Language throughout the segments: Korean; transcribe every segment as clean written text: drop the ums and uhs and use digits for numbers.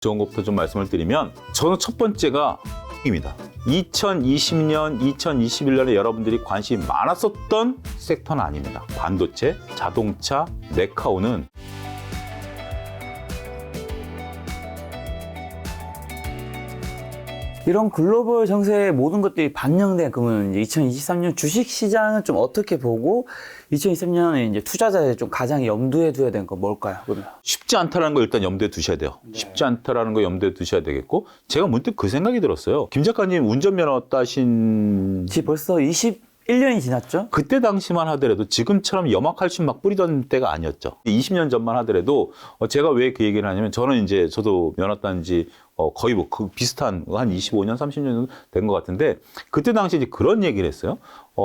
좋은 것부터 좀 말씀을 드리면 저는 첫 번째가 입니다. 2020년, 2021년에 여러분들이 관심이 많았었던 섹터는 아닙니다. 반도체, 자동차, 네카오는 이런 글로벌 정세의 모든 것들이 반영된 그러면 이제 2023년 주식 시장은 좀 어떻게 보고 2023년에 이제 투자자들이 좀 가장 염두에 둬야 되는 건 뭘까요? 그러면 쉽지 않다는 거 일단 염두에 두셔야 돼요. 쉽지 않다라는 거 염두에 두셔야 되겠고 제가 문득 그 생각이 들었어요. 김 작가님 운전면허 따신 지 벌써 21년이 지났죠? 그때 당시만 하더라도 지금처럼 염화칼슘 막 뿌리던 때가 아니었죠. 20년 전만 하더라도 제가 왜 그 얘기를 하냐면 저는 이제 저도 면허 딴 지 거의 뭐 그 비슷한 한 25년, 30년 정도 된 것 같은데 그때 당시 이제 그런 얘기를 했어요.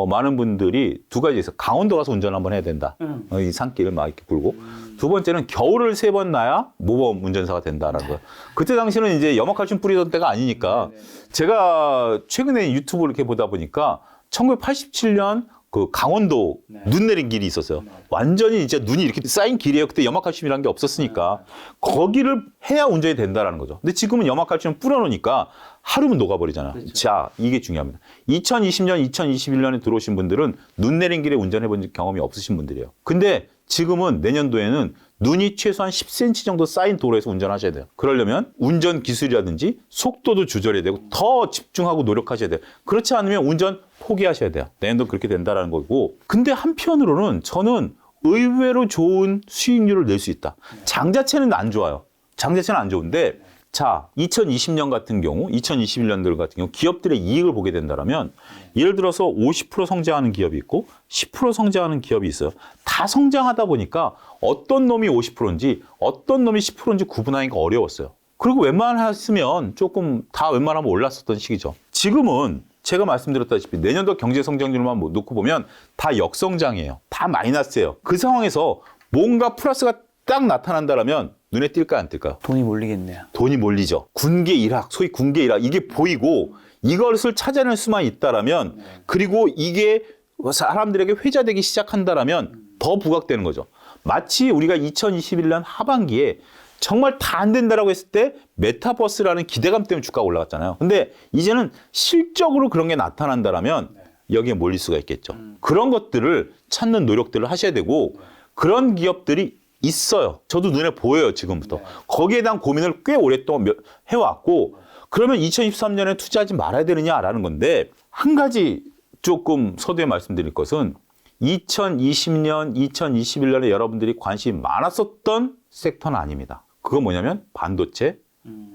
많은 분들이 두 가지 있어요. 강원도 가서 운전 한번 해야 된다. 이 산길을 막 이렇게 굴고. 두 번째는 겨울을 3번 나야 모범 운전사가 된다라는 거예요. 그때 당시는 이제 염화칼슘 뿌리던 때가 아니니까 제가 최근에 유튜브를 이렇게 보다 보니까 1987년 그 강원도 눈 내린 길이 있었어요. 완전히 이제 눈이 이렇게 쌓인 길이에요. 그때 염화칼슘이라는 게 없었으니까 거기를 해야 운전이 된다라는 거죠. 근데 지금은 염화칼슘 뿌려놓으니까 하루면 녹아버리잖아요. 그렇죠. 자, 이게 중요합니다. 2020년, 2021년에 들어오신 분들은 눈 내린 길에 운전해본 경험이 없으신 분들이에요. 근데 지금은 내년도에는 눈이 최소한 10cm 정도 쌓인 도로에서 운전하셔야 돼요. 그러려면 운전 기술이라든지 속도도 조절해야 되고 더 집중하고 노력하셔야 돼요. 그렇지 않으면 운전 포기하셔야 돼요. 내년도 그렇게 된다는 거고. 근데 한편으로는 저는 의외로 좋은 수익률을 낼 수 있다. 장 자체는 안 좋아요. 장 자체는 안 좋은데 자, 2020년 같은 경우, 2021년들 같은 경우 기업들의 이익을 보게 된다면 예를 들어서 50% 성장하는 기업이 있고 10% 성장하는 기업이 있어요. 다 성장하다 보니까 어떤 놈이 50%인지 어떤 놈이 10%인지 구분하기가 어려웠어요. 그리고 웬만했으면 조금 다 웬만하면 올랐었던 시기죠. 지금은 제가 말씀드렸다시피 내년도 경제 성장률만 놓고 보면 다 역성장이에요. 다 마이너스예요. 그 상황에서 뭔가 플러스가 딱 나타난다면 눈에 띌까 안 띌까요? 돈이 몰리겠네요. 돈이 몰리죠. 군계 일학, 소위 군계 일학 이게 보이고 이것을 찾아낼 수만 있다라면 그리고 이게 사람들에게 회자되기 시작한다라면 더 부각되는 거죠. 마치 우리가 2021년 하반기에 정말 다 안 된다라고 했을 때 메타버스라는 기대감 때문에 주가가 올라갔잖아요. 근데 이제는 실적으로 그런 게 나타난다라면 여기에 몰릴 수가 있겠죠. 그런 것들을 찾는 노력들을 하셔야 되고 그런 기업들이 있어요. 저도 눈에 보여요, 지금부터. 거기에 대한 고민을 꽤 오랫동안 해왔고, 그러면 2023년에 투자하지 말아야 되느냐라는 건데, 한 가지 조금 서두에 말씀드릴 것은 2020년, 2021년에 여러분들이 관심이 많았었던 섹터는 아닙니다. 그건 뭐냐면 반도체,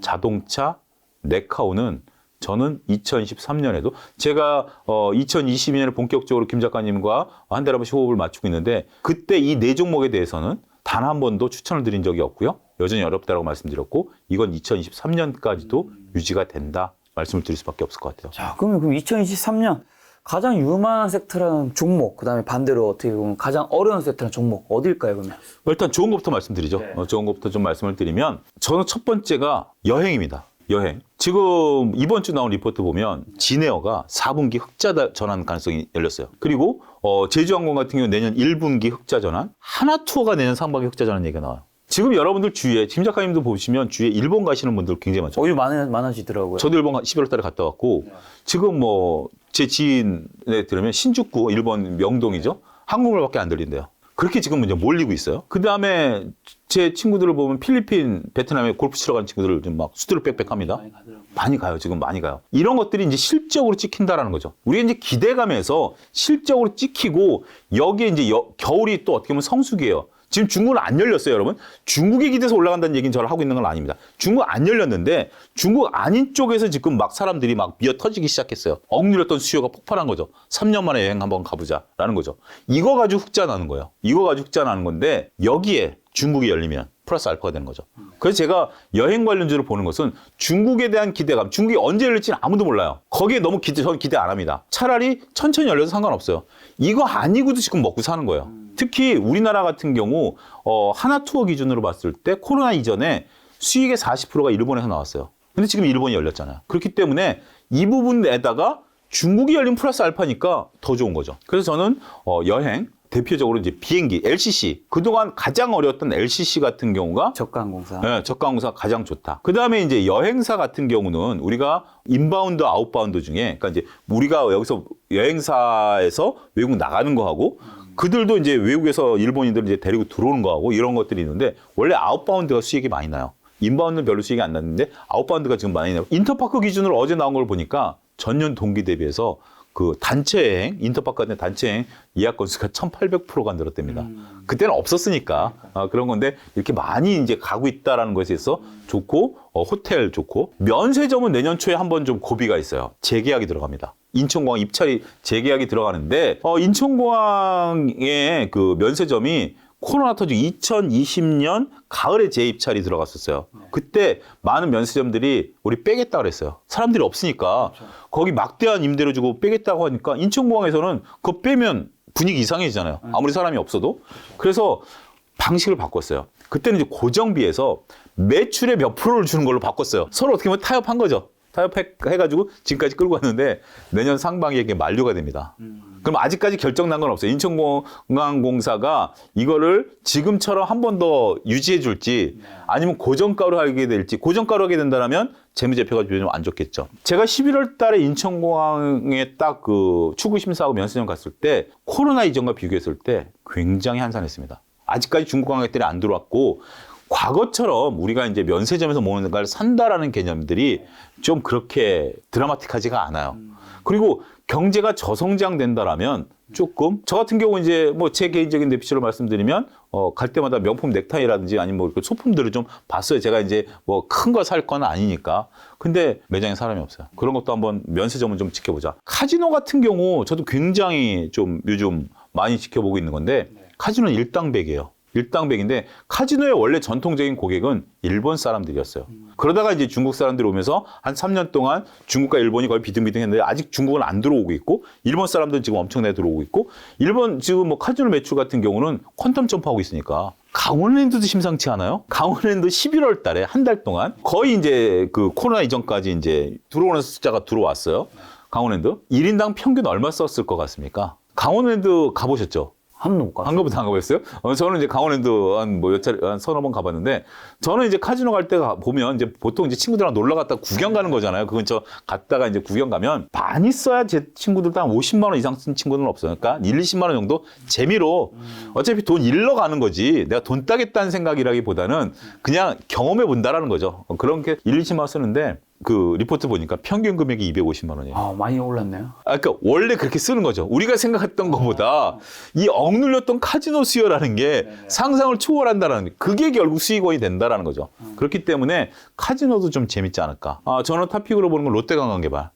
자동차, 네카오는 저는 2023년에도 제가 2022년에 본격적으로 김 작가님과 한 달 한 번씩 호흡을 맞추고 있는데 그때 이 네 종목에 대해서는 단 한 번도 추천을 드린 적이 없고요. 여전히 어렵다고 말씀드렸고 이건 2023년까지도 유지가 된다 말씀을 드릴 수밖에 없을 것 같아요. 자, 그럼 2023년 가장 유망한 섹터라는 종목, 그다음에 반대로 어떻게 보면 가장 어려운 섹터라는 종목 어딜까요, 그러면? 일단 좋은 것부터 말씀드리죠. 좋은 것부터 좀 말씀을 드리면 저는 첫 번째가 여행입니다. 여행. 지금 이번 주 나온 리포트 보면 진에어가 4분기 흑자 전환 가능성이 열렸어요. 그리고 제주항공 같은 경우 내년 1분기 흑자 전환, 하나투어가 내년 상반기 흑자 전환 얘기가 나와요. 지금 여러분들 주위에 김 작가님도 보시면 주위에 일본 가시는 분들 굉장히 많죠. 어유 많아지더라고요. 저도 일본 11월 달에 갔다 왔고 지금 뭐 제 지인에 들으면 신주쿠 일본 명동이죠. 한국말밖에 안 들린대요. 그렇게 지금 이제 몰리고 있어요. 그 다음에 제 친구들을 보면 필리핀, 베트남에 골프 치러 가는 친구들을 좀 막 수두룩 빽빽합니다. 많이 가요. 지금 많이 가요. 이런 것들이 이제 실적으로 찍힌다라는 거죠. 우리가 이제 기대감에서 실적으로 찍히고 여기에 이제 겨울이 또 어떻게 보면 성수기예요. 지금 중국은 안 열렸어요, 여러분. 중국에 기대서 올라간다는 얘기는 저를 하고 있는 건 아닙니다. 중국 안 열렸는데 중국 아닌 쪽에서 지금 막 사람들이 막 미어 터지기 시작했어요. 억눌렸던 수요가 폭발한 거죠. 3년 만에 여행 한번 가보자라는 거죠. 이거 가지고 흑자 나는 거예요. 이거 가지고 흑자 나는 건데 여기에 중국이 열리면 플러스 알파가 되는 거죠. 그래서 제가 여행 관련주를 보는 것은 중국에 대한 기대감, 중국이 언제 열릴지는 아무도 몰라요. 거기에 너무 저는 기대 안 합니다. 차라리 천천히 열려도 상관없어요. 이거 아니고도 지금 먹고 사는 거예요. 특히 우리나라 같은 경우 하나투어 기준으로 봤을 때 코로나 이전에 수익의 40%가 일본에서 나왔어요. 근데 지금 일본이 열렸잖아요. 그렇기 때문에 이 부분에다가 중국이 열린 플러스 알파니까 더 좋은 거죠. 그래서 저는 여행, 대표적으로 이제 비행기, LCC. 그동안 가장 어려웠던 LCC 같은 경우가 저가항공사. 네, 저가항공사가 가장 좋다. 그 다음에 이제 여행사 같은 경우는 우리가 인바운드, 아웃바운드 중에, 그러니까 이제 우리가 여기서 여행사에서 외국 나가는 거하고 그들도 이제 외국에서 일본인들 이제 데리고 들어오는 거하고 이런 것들이 있는데 원래 아웃바운드가 수익이 많이 나요. 인바운드는 별로 수익이 안 났는데 아웃바운드가 지금 많이 나요. 인터파크 기준으로 어제 나온 걸 보니까 전년 동기 대비해서 그 단체 여행, 인터파크 같은 단체 여행 예약 건수가 1,800%가 늘었답니다. 그때는 없었으니까 그런 건데 이렇게 많이 이제 가고 있다라는 것에 있어서 좋고 호텔 좋고 면세점은 내년 초에 한번 좀 고비가 있어요. 재계약이 들어갑니다. 인천공항 입찰이 재계약이 들어가는데 인천공항의 그 면세점이 코로나 터지고 2020년 가을에 재입찰이 들어갔었어요. 그때 많은 면세점들이 우리 빼겠다 그랬어요. 사람들이 없으니까 거기 막대한 임대료 주고 빼겠다고 하니까 인천공항에서는 그거 빼면 분위기 이상해지잖아요. 아무리 사람이 없어도. 그래서 방식을 바꿨어요. 그때는 이제 고정비에서 매출의 몇 프로를 주는 걸로 바꿨어요. 서로 어떻게 보면 타협한 거죠. 타협해가지고 지금까지 끌고 왔는데 내년 상반기에 이게 만료가 됩니다. 그럼 아직까지 결정난 건 없어요. 인천공항공사가 이거를 지금처럼 한 번 더 유지해 줄지 아니면 고정가로 하게 될지 고정가로 하게 된다면 재무제표가 좀 안 좋겠죠. 제가 11월 달에 인천공항에 딱 그 추구 심사하고 면세점 갔을 때 코로나 이전과 비교했을 때 굉장히 한산했습니다. 아직까지 중국 관광객들이 안 들어왔고 과거처럼 우리가 이제 면세점에서 먹는 걸 산다라는 개념들이 좀 그렇게 드라마틱하지가 않아요. 그리고 경제가 저성장된다라면 조금 저 같은 경우 이제 뭐 제 개인적인 에피소드를 말씀드리면 갈 때마다 명품 넥타이라든지 아니면 뭐 소품들을 좀 봤어요. 제가 이제 뭐 큰 거 살 건 아니니까. 근데 매장에 사람이 없어요. 그런 것도 한번 면세점은 좀 지켜보자. 카지노 같은 경우 저도 굉장히 좀 요즘 많이 지켜보고 있는 건데 카지노는 일당백이에요. 일당백인데 카지노의 원래 전통적인 고객은 일본 사람들이었어요. 그러다가 이제 중국 사람들이 오면서 한 3년 동안 중국과 일본이 거의 비등비등 했는데 아직 중국은 안 들어오고 있고 일본 사람들은 지금 엄청나게 들어오고 있고 일본 지금 뭐 카지노 매출 같은 경우는 퀀텀 점프하고 있으니까 강원랜드도 심상치 않아요? 강원랜드 11월 달에 한 달 동안 거의 이제 그 코로나 이전까지 이제 들어오는 숫자가 들어왔어요. 강원랜드 1인당 평균 얼마 썼을 것 같습니까? 강원랜드 가보셨죠? 한 번도 못 갔어요. 한 번부터 안 가보셨어요? 저는 이제 강원랜드 한 몇 차례, 한 서너 번 가봤는데, 저는 이제 카지노 갈 때 보면 이제 보통 이제 친구들이랑 놀러 갔다 구경 가는 거잖아요. 그 근처 갔다가 이제 구경 가면 많이 써야 제 친구들도 한 50만 원 이상 쓴 친구는 없어요. 그러니까 1, 20만 원 정도 재미로 어차피 돈 잃러 가는 거지. 내가 돈 따겠다는 생각이라기보다는 그냥 경험해 본다라는 거죠. 그런 게 1, 20만 원 쓰는데, 그 리포트 보니까 평균 금액이 250만 원이에요. 아, 많이 올랐네요. 그러니까 원래 그렇게 쓰는 거죠. 우리가 생각했던 것보다 이 억눌렸던 카지노 수요라는 게 상상을 초월한다라는 게 그게 결국 수익원이 된다라는 거죠. 그렇기 때문에 카지노도 좀 재밌지 않을까. 저는 탑픽으로 보는 건 롯데관광개발.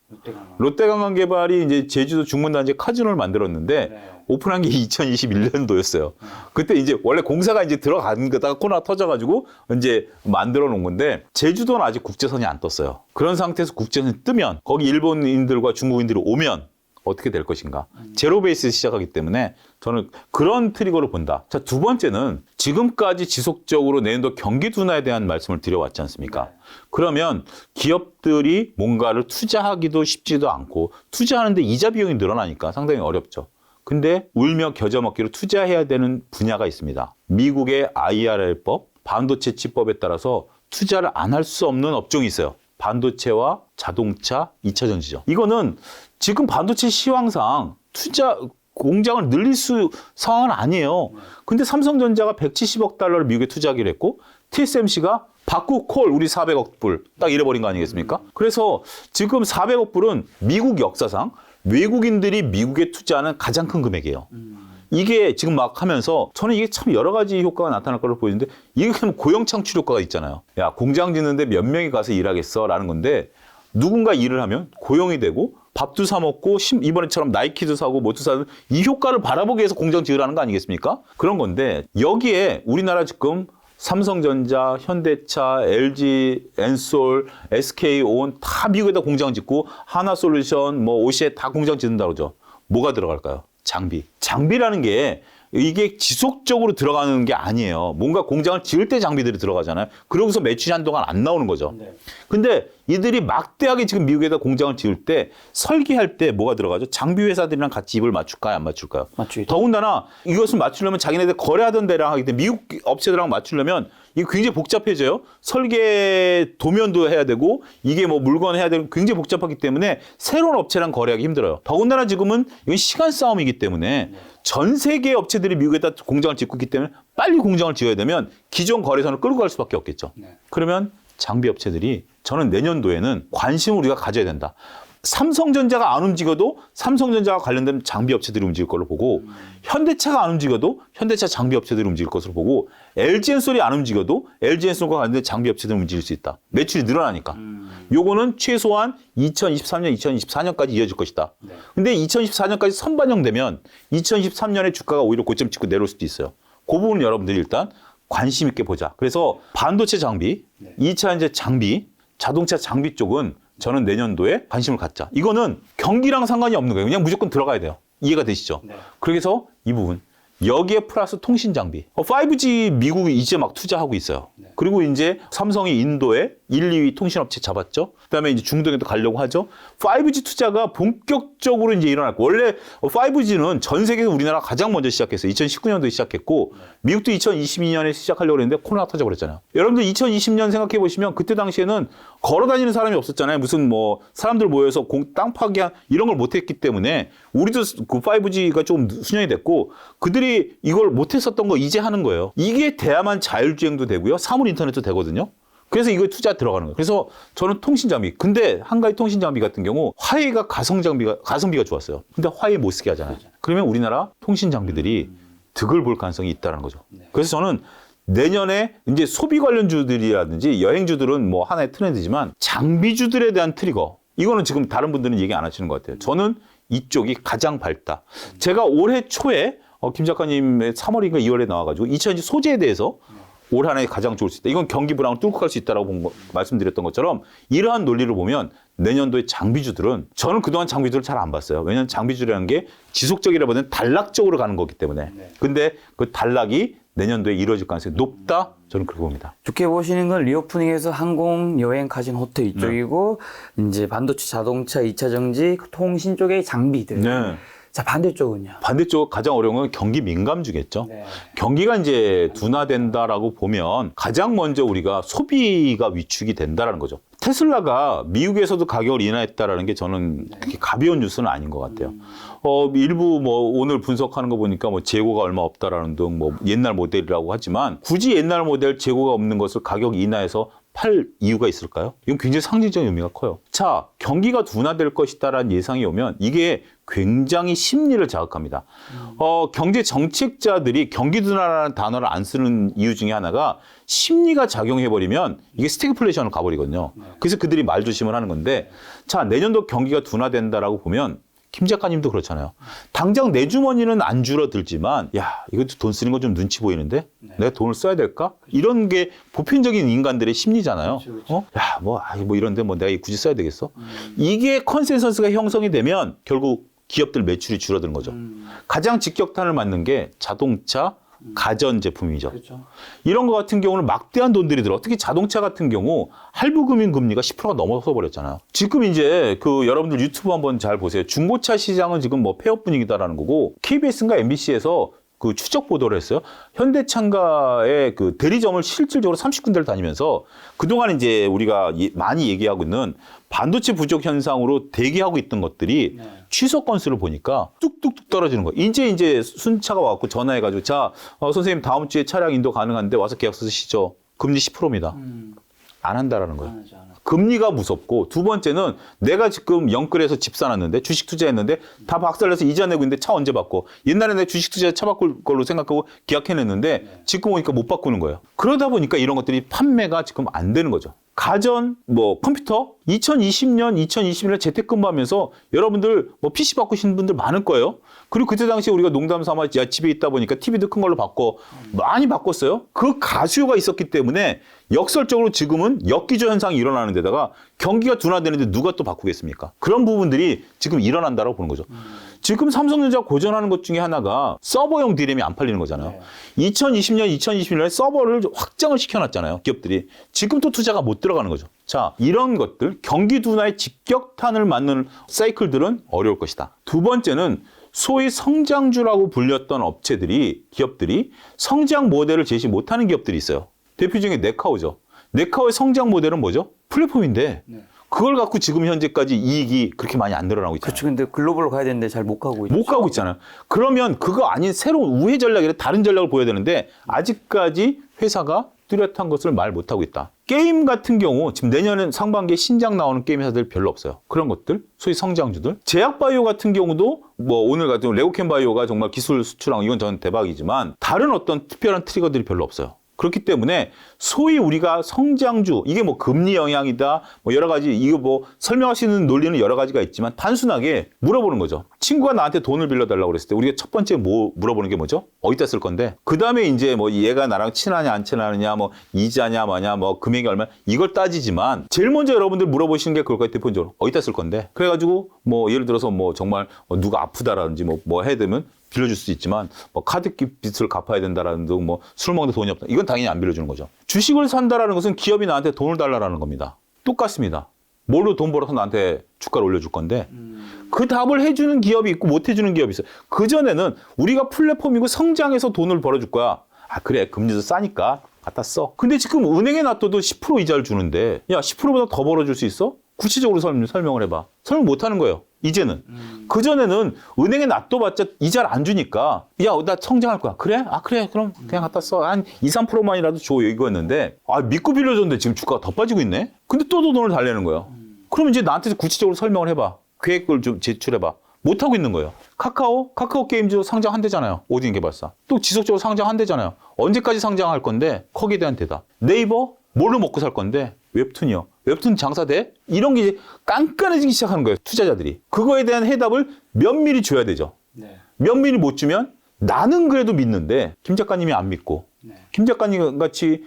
롯데관광개발이 이제 제주도 중문단지에 카지노를 만들었는데 오픈한 게 2021년도였어요. 그때 이제 원래 공사가 이제 들어간 거다가 코로나 터져가지고 이제 만들어 놓은 건데 제주도는 아직 국제선이 안 떴어요. 그런 상태에서 국제선이 뜨면 거기 일본인들과 중국인들이 오면 어떻게 될 것인가. 제로 베이스에서 시작하기 때문에 저는 그런 트리거를 본다. 자, 두 번째는 지금까지 지속적으로 내년도 경기 둔화에 대한 말씀을 드려왔지 않습니까? 그러면 기업들이 뭔가를 투자하기도 쉽지도 않고 투자하는데 이자 비용이 늘어나니까 상당히 어렵죠. 근데 울며 겨자 먹기로 투자해야 되는 분야가 있습니다. 미국의 IRL법, 반도체 치법에 따라서 투자를 안 할 수 없는 업종이 있어요. 반도체와 자동차, 2차 전지죠. 이거는 지금 반도체 시황상 투자 공장을 늘릴 수 상황은 아니에요. 근데 삼성전자가 170억 달러를 미국에 투자하기로 했고 TSMC가 받고 콜 우리 400억 불 딱 잃어버린 거 아니겠습니까? 그래서 지금 400억 불은 미국 역사상 외국인들이 미국에 투자하는 가장 큰 금액이에요. 이게 지금 막 하면서 저는 이게 참 여러 가지 효과가 나타날 거로 보이는데 이게 그냥 고용 창출 효과가 있잖아요. 야, 공장 짓는데 몇 명이 가서 일하겠어 라는 건데 누군가 일을 하면 고용이 되고 밥도 사 먹고 이번에처럼 나이키도 사고 뭐도 사는 이 효과를 바라보기 위해서 공장 지으라는 거 아니겠습니까? 그런 건데 여기에 우리나라 지금 삼성전자, 현대차, LG, 엔솔, SK온 다 미국에다 공장 짓고 하나솔루션, 뭐 OC에 다 공장 짓는다고 그러죠. 뭐가 들어갈까요? 장비. 장비라는 게 이게 지속적으로 들어가는 게 아니에요. 뭔가 공장을 지을 때 장비들이 들어가잖아요. 그러고서 매출이 한동안 안 나오는 거죠. 네. 근데 이들이 막대하게 지금 미국에다 공장을 지을 때 설계할 때 뭐가 들어가죠? 장비 회사들이랑 같이 입을 맞출까요? 안 맞출까요? 맞추겠죠. 더군다나 이것을 맞추려면 자기네들 거래하던 데랑 하기 때문에 미국 업체들랑 맞추려면 이게 굉장히 복잡해져요. 설계 도면도 해야 되고 이게 뭐 물건 해야 되고 굉장히 복잡하기 때문에 새로운 업체랑 거래하기 힘들어요. 더군다나 지금은 이건 시간 싸움이기 때문에 전 세계 업체들이 미국에다 공장을 짓고 있기 때문에 빨리 공장을 지어야 되면 기존 거래선을 끌고 갈 수밖에 없겠죠. 그러면 장비 업체들이 저는 내년도에는 관심을 우리가 가져야 된다. 삼성전자가 안 움직여도 삼성전자와 관련된 장비 업체들이 움직일 걸로 보고 현대차가 안 움직여도 현대차 장비 업체들이 움직일 것으로 보고 LG엔솔이 안 움직여도 LG엔솔과 관련된 장비 업체들이 움직일 수 있다. 매출이 늘어나니까. 요거는 최소한 2023년, 2024년까지 이어질 것이다. 근데 2024년까지 선반영되면 2023년에 주가가 오히려 고점 찍고 내려올 수도 있어요. 그 부분은 여러분들이 일단 관심 있게 보자. 그래서 반도체 장비, 2차 이제 장비, 자동차 장비 쪽은 저는 내년도에 관심을 갖자. 이거는 경기랑 상관이 없는 거예요. 그냥 무조건 들어가야 돼요. 이해가 되시죠? 네. 그래서 이 부분. 여기에 플러스 통신 장비. 5G 미국이 이제 막 투자하고 있어요. 네. 그리고 이제 삼성이 인도에 1, 2위 통신업체 잡았죠. 그다음에 이제 중동에도 가려고 하죠. 5G 투자가 본격적으로 이제 일어날 거. 원래 5G는 전 세계에서 우리나라 가장 먼저 시작했어요. 2019년도에 시작했고 미국도 2022년에 시작하려고 했는데 코로나 터져버렸잖아요. 여러분들 2020년 생각해 보시면 그때 당시에는 걸어 다니는 사람이 없었잖아요. 무슨 뭐 사람들 모여서 땅 파기한 이런 걸 못했기 때문에 우리도 그 5G가 좀 수년이 됐고 그들이 이걸 못했었던 거 이제 하는 거예요. 이게 돼야만 자율주행도 되고요. 사물 인터넷도 되거든요. 그래서 이거에 투자 들어가는 거예요. 그래서 저는 통신 장비. 근데 한가위 통신 장비 같은 경우 화웨이가 가성비가 좋았어요. 근데 화웨이 못 쓰게 하잖아요. 그러면 우리나라 통신 장비들이 득을 볼 가능성이 있다는 거죠. 그래서 저는 내년에 이제 소비 관련주들이라든지 여행주들은 뭐 하나의 트렌드지만 장비주들에 대한 트리거. 이거는 지금 다른 분들은 얘기 안 하시는 것 같아요. 저는 이쪽이 가장 밝다. 제가 올해 초에 김 작가님의 3월인가 2월에 나와가지고 2020 소재에 대해서 올 한 해 가장 좋을 수 있다. 이건 경기 불황을 뚫고 갈 수 있다라고 말씀드렸던 것처럼 이러한 논리를 보면 내년도에 장비주들은 저는 그동안 장비주를 잘 안 봤어요. 왜냐하면 장비주라는 게 지속적이라보다는 단락적으로 가는 거기 때문에. 근데 그 단락이 내년도에 이루어질 가능성이 높다. 저는 그렇게 봅니다. 좋게 보시는 건 리오프닝에서 항공, 여행, 카지노, 호텔 이쪽이고 이제 반도체, 자동차, 2차 전지, 통신 쪽의 장비들. 네. 자, 반대쪽은요? 반대쪽 가장 어려운 건 경기 민감주겠죠. 네. 경기가 이제 둔화된다라고 보면 가장 먼저 우리가 소비가 위축이 된다라는 거죠. 테슬라가 미국에서도 가격을 인하했다라는 게 저는 그렇게 가벼운 뉴스는 아닌 것 같아요. 일부 뭐 오늘 분석하는 거 보니까 뭐 재고가 얼마 없다라는 등 뭐 옛날 모델이라고 하지만 굳이 옛날 모델 재고가 없는 것을 가격 인하해서 팔 이유가 있을까요? 이건 굉장히 상징적인 의미가 커요. 자, 경기가 둔화될 것이다라는 예상이 오면 이게 굉장히 심리를 자극합니다. 경제 정책자들이 경기 둔화라는 단어를 안 쓰는 이유 중에 하나가 심리가 작용해버리면 이게 스태그플레이션으로 가버리거든요. 그래서 그들이 말조심을 하는 건데 자, 내년도 경기가 둔화된다라고 보면 김 작가님도 그렇잖아요. 당장 내 주머니는 안 줄어들지만 야 이것도 돈 쓰는 거 좀 눈치 보이는데 내가 돈을 써야 될까? 이런 게 보편적인 인간들의 심리잖아요. 그렇죠. 야 뭐 이런데 뭐 내가 굳이 써야 되겠어? 이게 컨센서스가 형성이 되면 결국 기업들 매출이 줄어드는 거죠. 가장 직격탄을 맞는 게 자동차, 가전 제품이죠. 그렇죠. 이런 거 같은 경우는 막대한 돈들이 들어. 특히 자동차 같은 경우 할부금융 금리가 10%가 넘어서 버렸잖아요. 지금 이제 그 여러분들 유튜브 한번 잘 보세요. 중고차 시장은 지금 뭐 폐업 분위기다라는 거고 KBS인가 MBC에서 그 추적 보도를 했어요. 현대차가의 그 대리점을 실질적으로 30군데를 다니면서 그동안 이제 우리가 많이 얘기하고 있는 반도체 부족 현상으로 대기하고 있던 것들이 취소 건수를 보니까 뚝뚝뚝 떨어지는 거예요. 이제 순차가 와갖고 전화해가지고 자, 선생님 다음 주에 차량 인도 가능한데 와서 계약서 쓰시죠. 금리 10%입니다. 안 한다라는 거예요. 금리가 무섭고 두 번째는 내가 지금 영끌에서 집 사놨는데 주식 투자했는데 다 박살내서 이자 내고 있는데 차 언제 바꿔? 옛날에 내 주식 투자 차 바꿀 걸로 생각하고 계약해냈는데 지금 오니까 못 바꾸는 거예요. 그러다 보니까 이런 것들이 판매가 지금 안 되는 거죠. 가전, 뭐 컴퓨터 2020년, 2021년 재택근무하면서 여러분들 뭐 PC 바꾸시는 분들 많을 거예요. 그리고 그때 당시에 우리가 농담 삼아 야 집에 있다 보니까 TV도 큰 걸로 바꿔 많이 바꿨어요. 그 가수요가 있었기 때문에 역설적으로 지금은 역기조 현상이 일어나는 데다가 경기가 둔화되는데 누가 또 바꾸겠습니까? 그런 부분들이 지금 일어난다고 보는 거죠. 지금 삼성전자 고전하는 것 중에 하나가 서버용 DRAM이 안 팔리는 거잖아요. 2020년, 2021년에 서버를 확장을 시켜놨잖아요. 기업들이. 지금 또 투자가 못 들어가는 거죠. 자, 이런 것들, 경기 둔화의 직격탄을 맞는 사이클들은 어려울 것이다. 두 번째는 소위 성장주라고 불렸던 업체들이, 기업들이 성장 모델을 제시 못하는 기업들이 있어요. 대표 중에 네카오죠. 네카오의 성장 모델은 뭐죠? 플랫폼인데 그걸 갖고 지금 현재까지 이익이 그렇게 많이 안 늘어나고 있잖아요. 그렇죠. 근데 글로벌로 가야 되는데 잘 못 가고 있죠. 못 가고 있잖아요. 그러면 그거 아닌 새로운 우회 전략이라 다른 전략을 보여야 되는데 아직까지 회사가 뚜렷한 것을 말 못하고 있다. 게임 같은 경우 지금 내년 상반기에 신작 나오는 게임 회사들 별로 없어요. 그런 것들, 소위 성장주들. 제약바이오 같은 경우도 뭐 오늘 같은 경우 레고캠 바이오가 정말 기술 수출하고 이건 저는 대박이지만 다른 어떤 특별한 트리거들이 별로 없어요. 그렇기 때문에 소위 우리가 성장주, 이게 뭐 금리 영향이다, 뭐 여러 가지, 이거 뭐 설명할 수 있는 논리는 여러 가지가 있지만 단순하게 물어보는 거죠. 친구가 나한테 돈을 빌려달라고 그랬을 때 우리가 첫 번째 물어보는 게 뭐죠? 어디다 쓸 건데? 그 다음에 이제 뭐 얘가 나랑 친하냐 안 친하냐, 뭐 이자냐 뭐냐, 뭐 금액이 얼마, 이걸 따지지만 제일 먼저 여러분들 물어보시는 게 그럴 거예요. 대표적으로 어디다 쓸 건데? 그래가지고 뭐 예를 들어서 뭐 정말 누가 아프다라든지 뭐 해야 되면 빌려줄 수 있지만 뭐 카드 빚을 갚아야 된다라는 등 뭐 술 먹는데 돈이 없다. 이건 당연히 안 빌려주는 거죠. 주식을 산다라는 것은 기업이 나한테 돈을 달라라는 겁니다. 똑같습니다. 뭘로 돈 벌어서 나한테 주가를 올려줄 건데 그 답을 해주는 기업이 있고 못 해주는 기업이 있어요. 그전에는 우리가 플랫폼이고 성장해서 돈을 벌어줄 거야. 아 그래 금리도 싸니까 갖다 써. 근데 지금 은행에 놔둬도 10% 이자를 주는데 야 10%보다 더 벌어줄 수 있어? 구체적으로 설명을 해봐. 설명 못 하는 거예요. 이제는. 그전에는 은행에 놔둬봤자 이자를 안 주니까 야, 나 성장할 거야. 그래? 아, 그래. 그럼 그냥 갖다 써. 한 2, 3%만이라도 줘. 이거였는데 아, 믿고 빌려줬는데 지금 주가가 더 빠지고 있네? 근데 또 돈을 달래는 거예요. 그럼 이제 나한테 구체적으로 설명을 해봐. 계획을 좀 제출해봐. 못하고 있는 거예요. 카카오 게임즈 상장한대잖아요. 오딘 개발사. 또 지속적으로 상장한대잖아요. 언제까지 상장할 건데 거기에 대한 대답. 네이버 뭘로 먹고 살 건데 웹툰이요. 웹툰 장사돼? 이런 게 이제 깐깐해지기 시작하는 거예요. 투자자들이. 그거에 대한 해답을 면밀히 줘야 되죠. 네. 면밀히 못 주면 나는 그래도 믿는데 김 작가님이 안 믿고 김 작가님 같이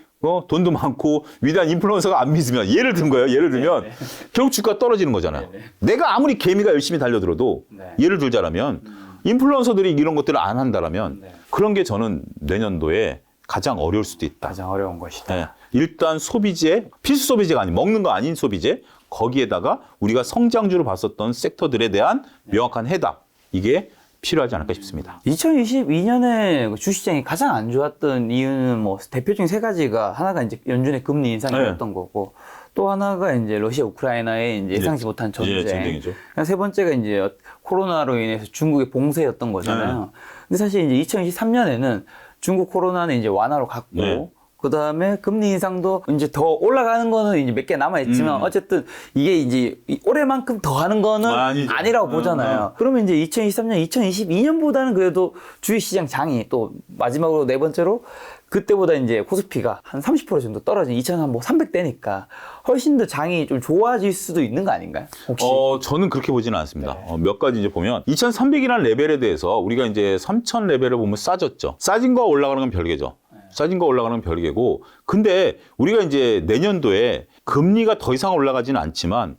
돈도 많고 위대한 인플루언서가 안 믿으면 예를 든 거예요. 예를 들면 결국 주가가 떨어지는 거잖아요. 내가 아무리 개미가 열심히 달려들어도 예를 들자라면 인플루언서들이 이런 것들을 안 한다라면 그런 게 저는 내년도에 가장 어려울 수도 있다. 가장 어려운 것이다. 네. 일단 소비재, 필수 소비재가 아닌 먹는 거 아닌 소비재, 거기에다가 우리가 성장주로 봤었던 섹터들에 대한 명확한 해답, 이게 필요하지 않을까 싶습니다. 2022년에 주식시장이 가장 안 좋았던 이유는 뭐 대표적인 세 가지가 하나가 이제 연준의 금리 인상이었던 거고 또 하나가 이제 러시아 우크라이나의 이제 예상치 못한 전쟁. 전쟁이죠. 세 번째가 이제 코로나로 인해서 중국의 봉쇄였던 거잖아요. 근데 사실 이제 2023년에는 중국 코로나는 이제 완화로 갔고 그 다음에 금리 인상도 이제 더 올라가는 거는 이제 몇 개 남아있지만 어쨌든 이게 이제 올해만큼 더 하는 거는 아니라고 보잖아요. 그러면 이제 2023년, 2022년보다는 그래도 주식시장 장이 또 마지막으로 네 번째로 그때보다 이제 코스피가 한 30% 정도 떨어진 2,300대니까 훨씬 더 장이 좀 좋아질 수도 있는 거 아닌가요? 혹시? 저는 그렇게 보지는 않습니다. 몇 가지 이제 보면 2,300이라는 레벨에 대해서 우리가 이제 3,000 레벨을 보면 싸졌죠. 싸진 거 올라가는 건 별개죠. 싸진 거 올라가는 건 별개고 근데 우리가 이제 내년도에 금리가 더 이상 올라가지는 않지만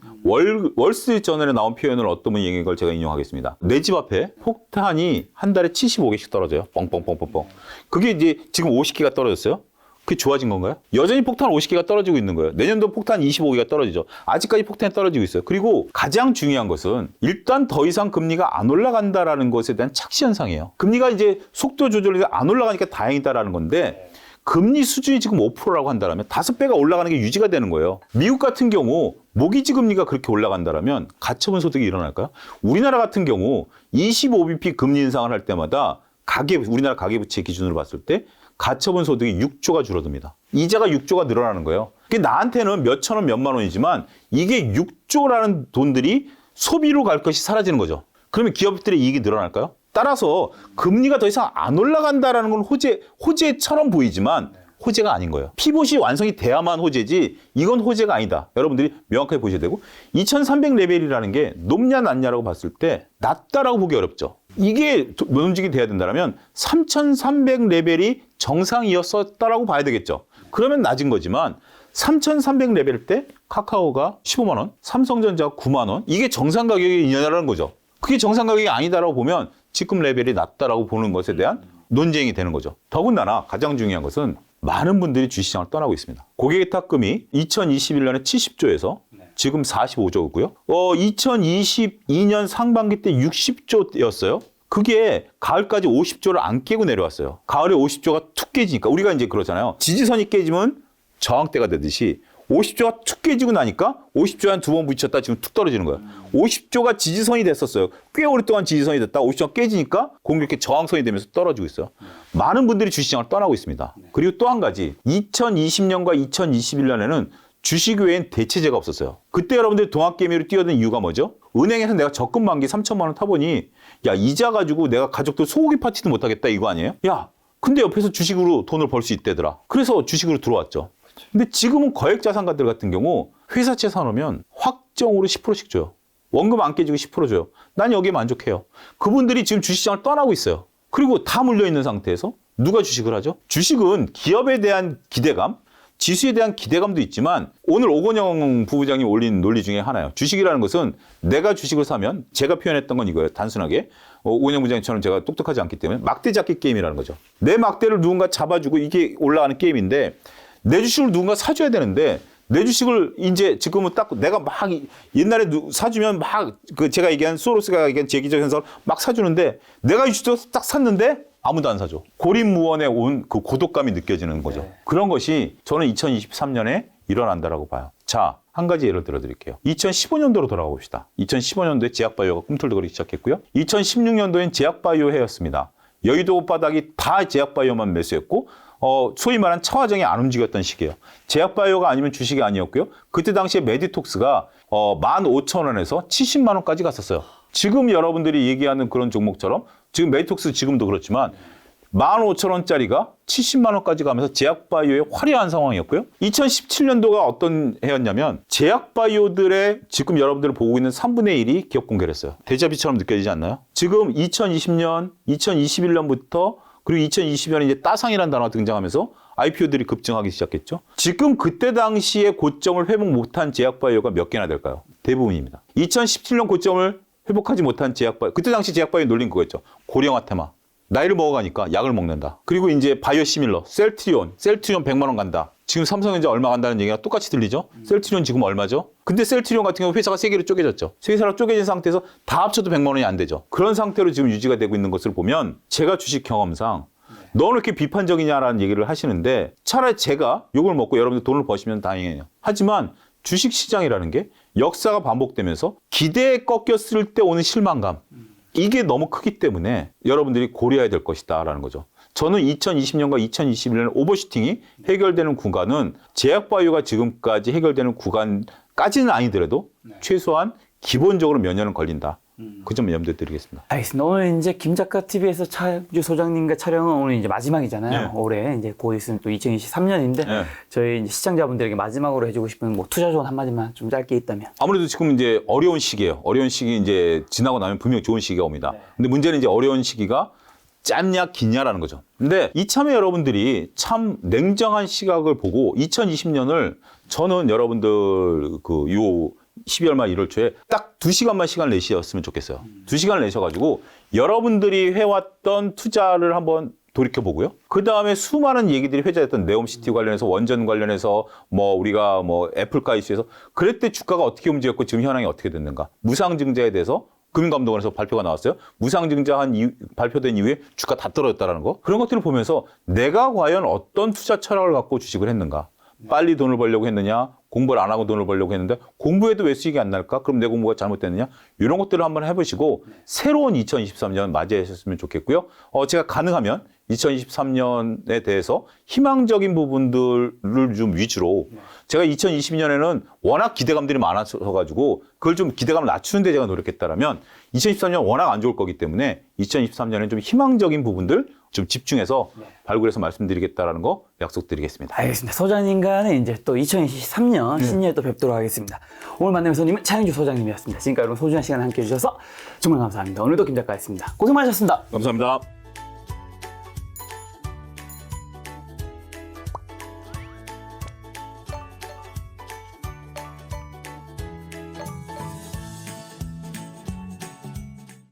월스트리트저널에 나온 표현을 어떤 분이 얘기한 걸 제가 인용하겠습니다. 내 집 앞에 폭탄이 한 달에 75개씩 떨어져요. 뻥뻥뻥뻥뻥. 그게 이제 지금 50개가 떨어졌어요. 그게 좋아진 건가요? 여전히 폭탄 50개가 떨어지고 있는 거예요. 내년도 폭탄 25개가 떨어지죠. 아직까지 폭탄이 떨어지고 있어요. 그리고 가장 중요한 것은 일단 더 이상 금리가 안 올라간다라는 것에 대한 착시 현상이에요. 금리가 이제 속도 조절이 안 올라가니까 다행이다라는 건데 금리 수준이 지금 5%라고 한다면 5배가 올라가는 게 유지가 되는 거예요. 미국 같은 경우 모기지 금리가 그렇게 올라간다면 가처분 소득이 일어날까요? 우리나라 같은 경우 25bp 금리 인상을 할 때마다 우리나라 가계부채 기준으로 봤을 때 가처분 소득이 6조가 줄어듭니다. 이자가 6조가 늘어나는 거예요. 그게 나한테는 몇천 원, 몇만 원이지만 이게 6조라는 돈들이 소비로 갈 것이 사라지는 거죠. 그러면 기업들의 이익이 늘어날까요? 따라서 금리가 더 이상 안 올라간다라는 건 호재처럼 보이지만 호재가 아닌 거예요. 피봇이 완성이 돼야만 호재지 이건 호재가 아니다. 여러분들이 명확하게 보셔야 되고 2300 레벨이라는 게 높냐 낮냐라고 봤을 때 낮다라고 보기 어렵죠. 이게 논직이 돼야 된다면 3300 레벨이 정상이었었다라고 봐야 되겠죠. 그러면 낮은 거지만 3300 레벨 때 카카오가 15만 원, 삼성전자가 9만 원 이게 정상 가격이 있냐라는 거죠. 그게 정상 가격이 아니다라고 보면 지금 레벨이 낮다라고 보는 것에 대한 논쟁이 되는 거죠. 더군다나 가장 중요한 것은 많은 분들이 주식시장을 떠나고 있습니다. 고객의 탁금이 2021년에 70조에서 지금 45조고요. 2022년 상반기 때 60조였어요. 그게 가을까지 50조를 안 깨고 내려왔어요. 가을에 50조가 툭 깨지니까 우리가 이제 그러잖아요. 지지선이 깨지면 저항대가 되듯이 50조가 툭 깨지고 나니까 50조에 한 두 번 부딪혔다 지금 툭 떨어지는 거예요. 50조가 지지선이 됐었어요. 꽤 오랫동안 지지선이 됐다 50조가 깨지니까 공격의 저항선이 되면서 떨어지고 있어요. 많은 분들이 주식시장을 떠나고 있습니다. 그리고 또 한 가지 2020년과 2021년에는 주식 외엔 대체제가 없었어요. 그때 여러분들이 동학개미로 뛰어든 이유가 뭐죠? 은행에서 내가 적금 만기 3천만 원 타보니 야 이자 가지고 내가 가족들 소고기 파티도 못하겠다 이거 아니에요? 야 근데 옆에서 주식으로 돈을 벌 수 있대더라. 그래서 주식으로 들어왔죠. 근데 지금은 거액자산가들 같은 경우 회사채 사놓으면 확정으로 10%씩 줘요. 원금 안 깨지고 10% 줘요. 난 여기에 만족해요. 그분들이 지금 주식시장을 떠나고 있어요. 그리고 다 물려있는 상태에서 누가 주식을 하죠? 주식은 기업에 대한 기대감, 지수에 대한 기대감도 있지만 오늘 오건영 부부장이 올린 논리 중에 하나예요. 주식이라는 것은 내가 주식을 사면 제가 표현했던 건 이거예요. 단순하게. 오건영 부부장님처럼 제가 똑똑하지 않기 때문에 막대 잡기 게임이라는 거죠. 내 막대를 누군가 잡아주고 이게 올라가는 게임인데 내 주식을 누군가 사줘야 되는데 내 주식을 이제 지금은 딱 내가 막 옛날에 사주면 막 그 제가 얘기한 소로스가 얘기한 제기적 현상을 막 사주는데 내가 이 주식을 딱 샀는데 아무도 안 사줘. 고립무원에 온 그 고독감이 느껴지는 거죠. 네. 그런 것이 저는 2023년에 일어난다라고 봐요. 자, 한 가지 예를 들어 드릴게요. 2015년도로 돌아가 봅시다. 2015년도에 제약바이오가 꿈틀거리기 시작했고요. 2016년도엔 제약바이오 해였습니다. 여의도 바닥이 다 제약바이오만 매수했고 소위 말하는 차화정이 안 움직였던 시기예요. 제약바이오가 아니면 주식이 아니었고요. 그때 당시에 메디톡스가 15,000원에서 70만 원까지 갔었어요. 지금 여러분들이 얘기하는 그런 종목처럼 지금 메디톡스 지금도 그렇지만 15,000원짜리가 70만 원까지 가면서 제약바이오의 화려한 상황이었고요. 2017년도가 어떤 해였냐면 제약바이오들의 지금 여러분들이 보고 있는 3분의 1이 기업 공개를 했어요. 데자비처럼 느껴지지 않나요? 지금 2020년, 2021년부터 그리고 2020년에 이제 따상이라는 단어가 등장하면서 IPO들이 급증하기 시작했죠. 지금 그때 당시에 고점을 회복 못한 제약바이오가 몇 개나 될까요? 대부분입니다. 2017년 고점을 회복하지 못한 제약바이오, 그때 당시 제약바이오 놀린 그거였죠. 고령화테마. 나이를 먹어가니까 약을 먹는다. 그리고 이제 바이오시밀러, 셀트리온 100만 원 간다. 지금 삼성전자 얼마 간다는 얘기가 똑같이 들리죠? 셀트리온 지금 얼마죠? 근데 셀트리온 같은 경우 회사가 3개로 쪼개졌죠. 3개로 쪼개진 상태에서 다 합쳐도 100만 원이 안 되죠. 그런 상태로 지금 유지가 되고 있는 것을 보면 제가 주식 경험상 너는 이렇게 비판적이냐라는 얘기를 하시는데 차라리 제가 욕을 먹고 여러분들 돈을 버시면 다행이에요. 하지만 주식시장이라는 게 역사가 반복되면서 기대에 꺾였을 때 오는 실망감 이게 너무 크기 때문에 여러분들이 고려해야 될 것이다라는 거죠. 저는 2020년과 2021년 오버슈팅이 해결되는 구간은 제약바이오가 지금까지 해결되는 구간까지는 아니더라도 최소한 기본적으로 몇 년은 걸린다. 그 점 염두에 드리겠습니다. 알겠습니다. 오늘 이제 김작가 TV에서 차주 소장님과 촬영은 오늘 이제 마지막이잖아요. 네. 올해 이제 곧 있으면 또 2023년인데 네. 저희 이제 시청자분들에게 마지막으로 해주고 싶은 뭐 투자 조언 한마디만 좀 짧게 있다면. 아무래도 지금 이제 어려운 시기예요. 어려운 시기 이제 지나고 나면 분명 좋은 시기가 옵니다. 네. 근데 문제는 이제 어려운 시기가 짧냐 긴냐라는 거죠. 근데 이참에 여러분들이 참 냉정한 시각을 보고 2020년을 저는 여러분들 요 12월 말 1월 초에 딱 2시간만 시간을 내셨으면 좋겠어요. 2시간을 내셔가지고 여러분들이 해왔던 투자를 한번 돌이켜보고요. 그 다음에 수많은 얘기들이 회자됐던 네옴시티 관련해서 원전 관련해서 뭐 우리가 뭐 애플카 이슈에서 그랬을 때 주가가 어떻게 움직였고 지금 현황이 어떻게 됐는가. 무상증자에 대해서 금융감독원에서 발표가 나왔어요. 무상증자 발표된 이후에 주가 다 떨어졌다는 거. 그런 것들을 보면서 내가 과연 어떤 투자 철학을 갖고 주식을 했는가. 빨리 돈을 벌려고 했느냐, 공부를 안 하고 돈을 벌려고 했는데 공부해도 왜 수익이 안 날까? 그럼 내 공부가 잘못됐느냐? 이런 것들을 한번 해보시고 새로운 2023년 맞이하셨으면 좋겠고요. 제가 가능하면 2023년에 대해서 희망적인 부분들을 좀 위주로 제가 2022년에는 워낙 기대감들이 많아서 그걸 좀 기대감을 낮추는 데 제가 노력했다라면 2023년 워낙 안 좋을 거기 때문에 2023년에 좀 희망적인 부분들 좀 집중해서 발굴해서 말씀드리겠다라는 거 약속드리겠습니다. 알겠습니다. 소장님과는 이제 또 2023년 신년에 또 뵙도록 하겠습니다. 오늘 만난 손님은 차영주 소장님이었습니다. 지금까지 여러분 소중한 시간 함께 해주셔서 정말 감사합니다. 오늘도 김 작가였습니다. 고생 많으셨습니다. 감사합니다.